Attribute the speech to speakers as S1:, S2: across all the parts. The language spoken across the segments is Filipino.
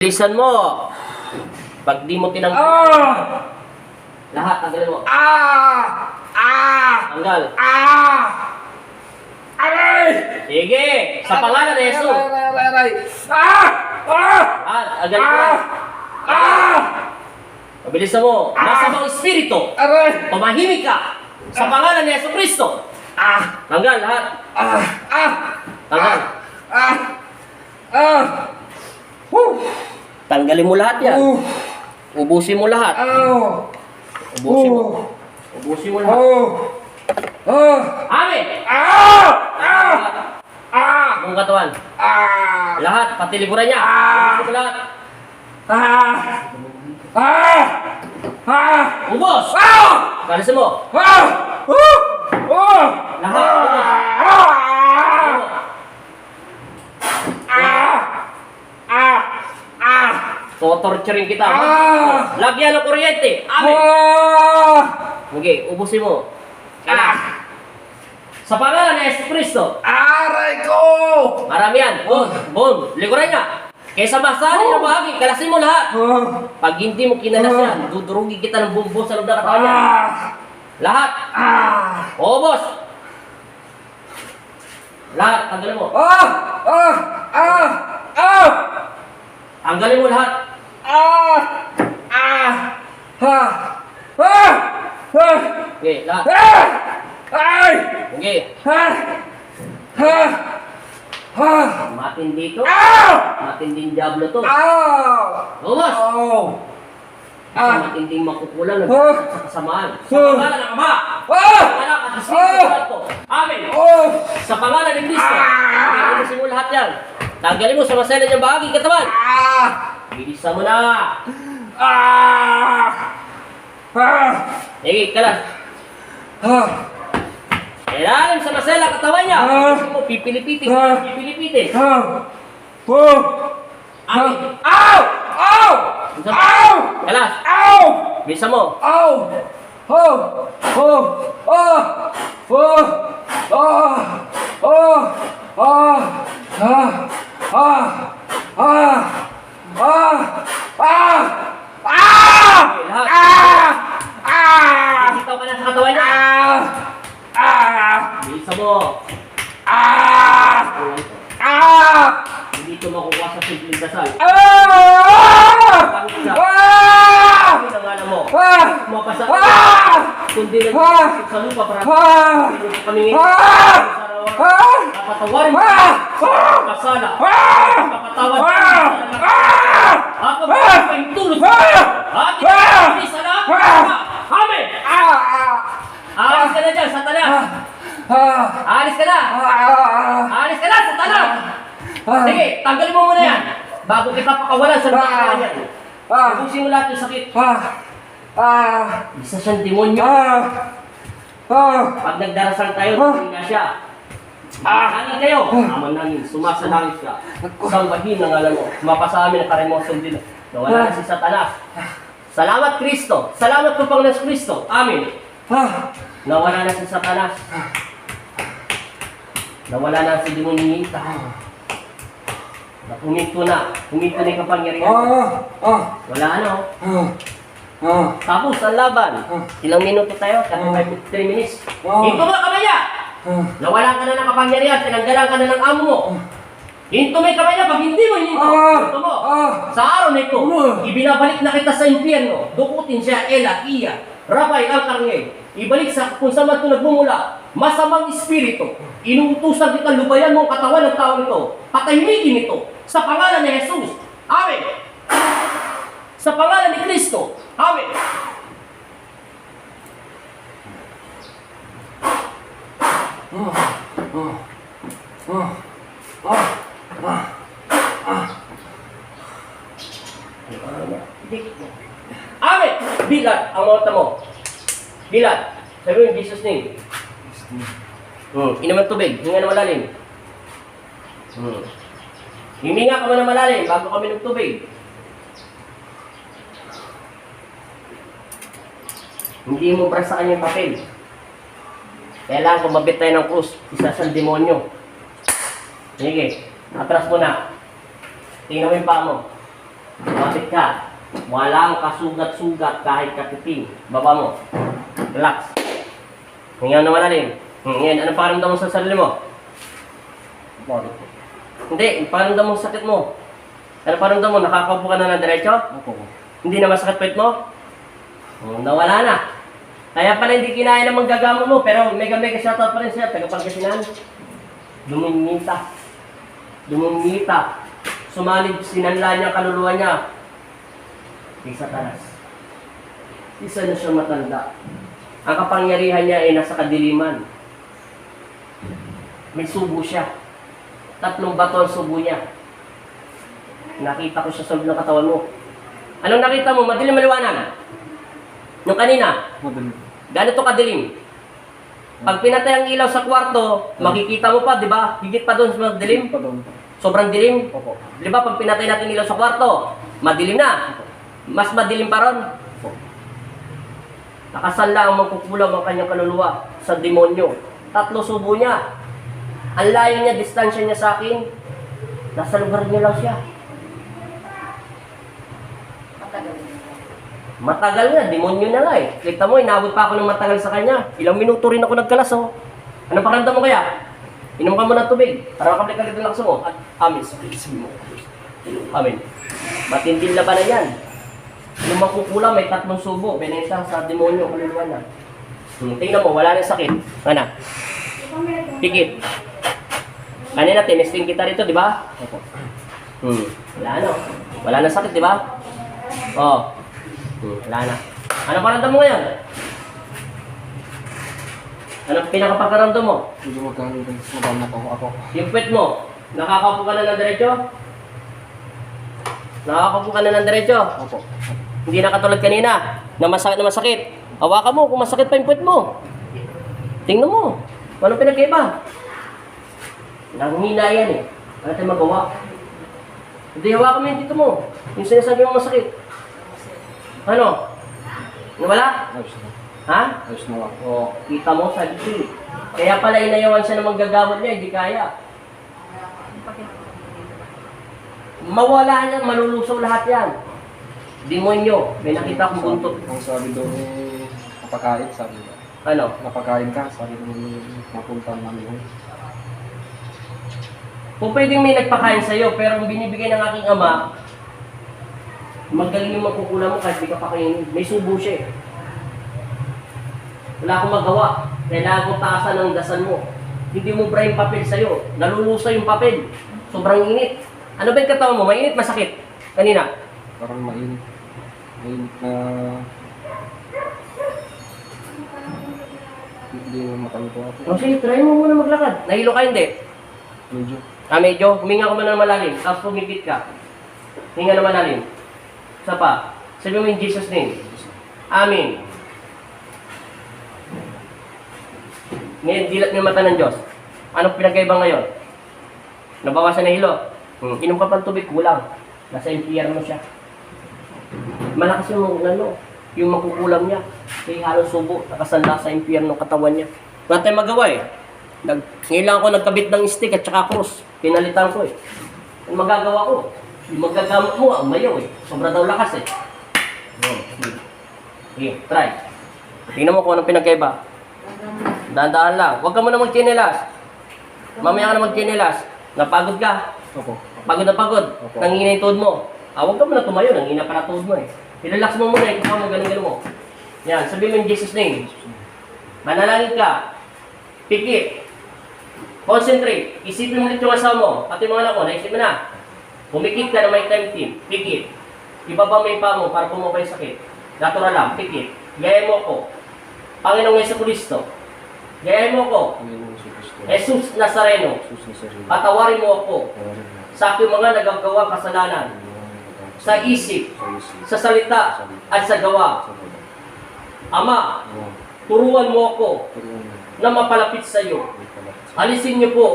S1: Bilisan mo. Pag di mo tinanggal, lahat tanggalin mo. Tanggal. Sige, sa pangalan ni Jesus. Tanggalin mo. Bilisan mo. Masamang espiritu. Tumahimik ka. Sa pangalan ni Jesus Kristo. Tanggal lahat. Tanggal. Tanggalin mo lahat yan. Ubusin mo lahat. Ubusin mo. Ubusin mo lahat. Amen! Buong katawan. Lahat, pati liburan niya. Ubusin mo lahat. Ubos! Kalisin mo. Lahat, ubos. Torturing kita. Lagyan ng kuryente. Amen. Okay, ubusin mo. Sa pangalan ni Jesus Kristo.
S2: Aray ko!
S1: Marami yan. Boom. Likuran niya. Kaysa masali na bahagi, kalasin mo lahat. Pag hindi mo kinalas yan, dudurugi kita ng bumbo sa loob ng katawan niya. Lahat. Ubos. Lahat. Tanggalin mo. Tanggalin mo lahat. Okay, lahat. Okay. Matindi to. Matinding diablo to. Ubos. Matinding makukulang sa kasamaan. Sa pangalan ng Ama. Anak at Espiritu Santo. Amen. Sa pangalan ni Kristo. Bilisan mo lahat yan. Tanggalin mo sa masela niyang bahagi katawan. Bilisan mo na. Sige, kalas. Ilalim sa masela katawan niya. Bilisan mo, pipilipitin. Pipilipitin. Amen. Kalas. Bilisan mo. Bitaw ka na sa katawan niya. Bilisan mo. Hindi ito makukuha sa simpleng dasal. Pangit siya. Pangit ang alam mo. Mapasa ka. Kundi lang sa lupa para kamingin. Napatawarin mo. Kasala. Napatawad mo. Ako ba ang tulog? Akin ang bilis anak. Amen. Alis ka na dyan, Satanas. Alis ka na. Alis ka na, Satanas. Sige, tanggalin mo muna yan. Bago kita pakawalan sa mga yan. Ubusin mo lahat yung sakit. Isa siyang demonyo. Pag nagdarasal tayo, tingin na siya. Hangin kayo. Aman namin, sumasalangit ka. Sambahin ang alam mo. Mapasa amin ang karemosyon din. Nawala na si Satanas. Salamat Kristo. Salamat po Panginoon Kristo. Amen. Nawala na si Satanas. Nawala na si demonyo. Huminto na. Huminto na yung kapangyarihan. Wala ano. Tapos ang laban. Ilang minuto tayo? 3 minutes. Hinto mo kamay niya! Nawala ka na ng kapangyarihan. Tinanggalan ka na ng amo mo. Hinto mo yung kamay niya. Pag hindi mo hininto, hinto mo. Sa araw na ito, ibinabalik na kita sa impyerno. Dukutin siya, Ela, Iya, Rabay, Al-Karngay. Ibalik sa kung saan man ito nagmumula. Masamang espiritu. Inuutusan kita lubayan mo ang katawan ng tao nito. Patahimikin ito. Sa pangalan ni Jesus. Amen. Sa pangalan ni Kristo. Amen. Amen. Bilat ang mata mo. Bilat. Sabi in Jesus' name. Inuman tubig. Hinga na malalim. Himinga ka mo na malalim bago kami ng tubig. Hindi mo brasaan yung papel. Kailangan kumabit tayo ng krus. Isa sa demonyo. Sige, atras mo na. Tingnan mo yung paa mo. Lumapit ka. Walang kasugat-sugat kahit katiting. Baba mo. Relax. Hinga na malalim. Ngayon, ano pakiramdam mo sa sarili mo?
S2: Bakit?
S1: Hindi, pakiramdam mo sa sakit mo. Ano pakiramdam mo? Nakakaupo ka na ng diretso?
S2: Opo.
S1: Hindi na masakit pwet mo? Nawala na. Kaya pala hindi kinaya ng manggagamot mo, pero mega shoutout pa rin siya, tagapagkasinan. Dumingita. Dumingita. Sumanib, sinanla niya, kaluluwa niya. Di Satanas. Isa na siya matanda. Ang kapangyarihan niya ay nasa kadiliman. May subo siya. 3 bato ang subo niya. Nakita ko siya sa loob ng katawan mo. Anong nakita mo? Madilim maliwanag? Nung kanina?
S2: Madilim.
S1: Ganito kadilim. Pag pinatay ang ilaw sa kwarto, makikita mo pa, di ba? Higit pa doon sa madilim.
S2: Pa doon.
S1: Sobrang dilim.
S2: Opo.
S1: Di ba pag pinatay natin ilaw sa kwarto, madilim na. Mas madilim pa ron.
S2: Opo.
S1: Nakasanla ang magkukulam ang kanyang kaluluwa sa demonyo. 3 subo niya. Ang layo niya, distansya niya sa akin. Nasa lugar niya lang siya. Matagal nga, demonyo na nga eh. Kita mo, inabot pa ako ng matagal sa kanya. Ilang minuto rin ako nagkalas oh. Anong pakiramdam mo kaya? Inom ka muna ng tubig para makapalik ng lakso mo. At amin, sabi mo. Amin. Matinding labanan yan. Yung makukulang, may 3 subo. Benesa sa demonyo, kaluluwa na. Tingnan mo, wala na sakit. Ano? Pikit. Kanina, tinesting kita rito, di ba?
S2: Opo.
S1: Wala na. Wala na sakit, di ba? Oo. Wala na. Ano pakiramdam mo ngayon? Ano pinakapakaramdam mo?
S2: Medyo magkakamot ako.
S1: Yung pwet mo, nakakaupo ka na ng diretso? Nakakaupo ka na ng diretso?
S2: Opo.
S1: Hindi na katulad kanina, na masakit. Hawakan mo kung masakit pa yung pwet mo. Tingnan mo. Anong pinagkaiba? Nanghina yan eh. Ano tayo magawa? Hindi, hawakan mo yung dito mo. Yung sinasabi mo masakit. Ano? Nawala?
S2: Ayos na.
S1: Ha?
S2: Ayos na ako.
S1: O, kita mo sa dito. Kaya pala inayawan siya ng manggagamot niya, hindi kaya. Mawala yan, malulusaw lahat yan. Demonyo, may nakita akong buntot.
S2: Ang sabi doon, napakain, sabi doon.
S1: Ano?
S2: Napakain ka, sabi doon, mapunta namin.
S1: Kung pwedeng may nagpakain sa'yo, pero ang binibigay ng aking ama, magaling yung magkukulang mo kahit di ka pakainin. May subo siya eh. Wala akong magawa. Kailangan kong taasan ng dasal mo. Hindi mo bra yung papel sa'yo. Nalulusa yung papel. Sobrang init. Ano ba yung katawan mo? Mainit, masakit? Kanina?
S2: Parang mainit. Mainit na... Hindi mo makalito ako.
S1: O sige, try mo muna maglakad. Nahilo ka hindi?
S2: Medyo.
S1: Medyo. Huminga ka muna ng malalim. Tapos pumipit ka. Hinga na malalim. Isa pa. Sabi mo in Jesus' name. Amen. Ngayon, dilat mo yung mata ng Diyos. Anong pinagkaiba ngayon? Nabawasan na hilo. Inom ka pang tubig, kulang. Nasa impyerno siya. Malakas yung makukulam niya. Kaya halos subo, nakasanda sa impyerno katawan niya. Wala tayong magawa eh. Ngayon lang ako nagkabit ng stick at saka cross. Pinalitan ko eh. Ang magagawa ko, yung magagamot mo, ang mayaw eh. Sobra daw lakas eh. Okay, try. Tingnan mo kung anong pinagkaiba. Dahan-dahan lang. Huwag ka muna mag-chinelas. Mamaya ka na mag-chinelas. Napagod ka.
S2: Opo.
S1: Pagod na pagod.
S2: Opo.
S1: Nangihina yung tuhod mo. Huwag ka muna tumayo. Nangihina pa na tuhod mo eh. I-relax mo muna. Ikaw mo ganun-ganun mo. Yan. Sabihin mo in Jesus' name. Manalangin ka. Pikit. Concentrate. Isipin mo ulit yung asawa mo. Pati mga anak mo. Naisip mo na. Pumikit ka na may time team. Pikit. Ibaba mo yung paa mo para pumabay sakit. Natural lang. Pikit. Gaya mo ko. Panginoong Jesucristo. Gaya mo ko.
S2: Panginoon si Kristo.
S1: Jesus Nazareno.
S2: Jesus na sarili.
S1: Patawarin mo ako
S2: Tawarin mo.
S1: sa aking mga nagagawa kasalanan. Sa isip, sa salita, at sa gawa. Ama, turuan mo ako na mapalapit sa iyo. Alisin niyo po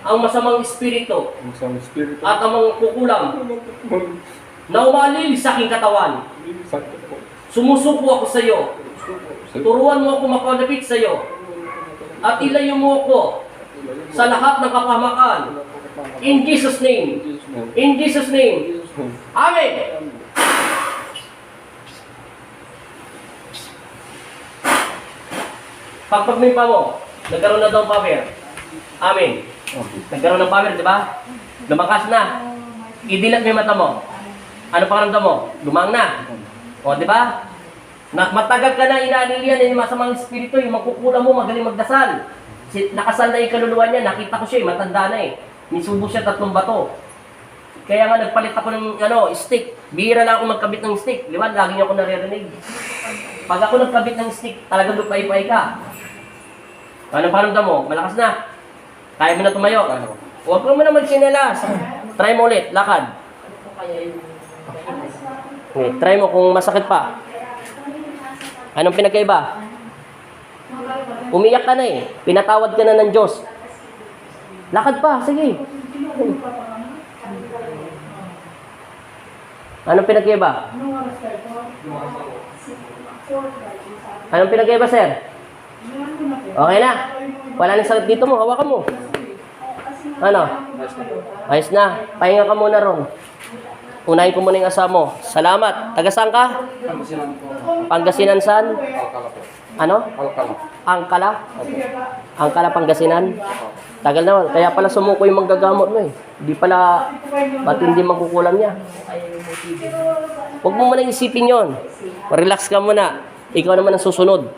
S1: ang masamang espiritu at ang mga kukulang na umalil sa aking katawan. Sumusuko ako sa iyo. Turuan mo ako mapalapit sa iyo. At ilayo mo ako sa lahat ng kapahamakan. In Jesus' name. In Jesus' name. Amen! Pagpagmimpa mo, nagkaroon na daw ng power. Amen.
S2: Okay.
S1: Nagkaroon ng power, di ba? Lumakas na. Idilat mo yung mata mo. Ano pakiramdam mo? Lumang na. O, di ba? Matagal ka na inaanilian yung masamang espiritu, yung magkukula mo, magaling magdasal. Nakasal na yung kaluluwa niya, nakita ko siya, matanda na eh. Nisubo siya 3 bato. Kaya nga nagpalit ako ng stick. Bihira na ako magkabit ng stick. Di ba? Lagi niyo ako naririnig. Pag ako nagkabit ng stick, talagang lupay-pay ka. Ano pakiramdam mo? Malakas na. Kaya mo na tumayo. Huwag mo na magsinelas. Try mo ulit, lakad. Okay, try mo kung masakit pa. Anong pinagkaiba? Umiyak ka na eh. Pinatawad ka na ng Diyos. Lakad pa, sige. Anong pinagkaiba? Anong pinagkaiba, sir? Okay na. Wala nang sakit dito mo. Hawakan mo. Ano? Ayos na. Pahinga ka muna ron. Unahin ko muna yung asawa mo. Salamat. Taga saan ka?
S2: Pangasinan po.
S1: Pangasinan saan?
S2: Alcala po.
S1: Ano?
S2: Alcala.
S1: Angkala? Angkala, Pangasinan? Tagal naman. Kaya pala sumuko yung manggagamot mo eh. Di pala, ba't hindi magkukulam niya? Huwag mo muna isipin yon. Relax ka muna. Ikaw naman ang susunod.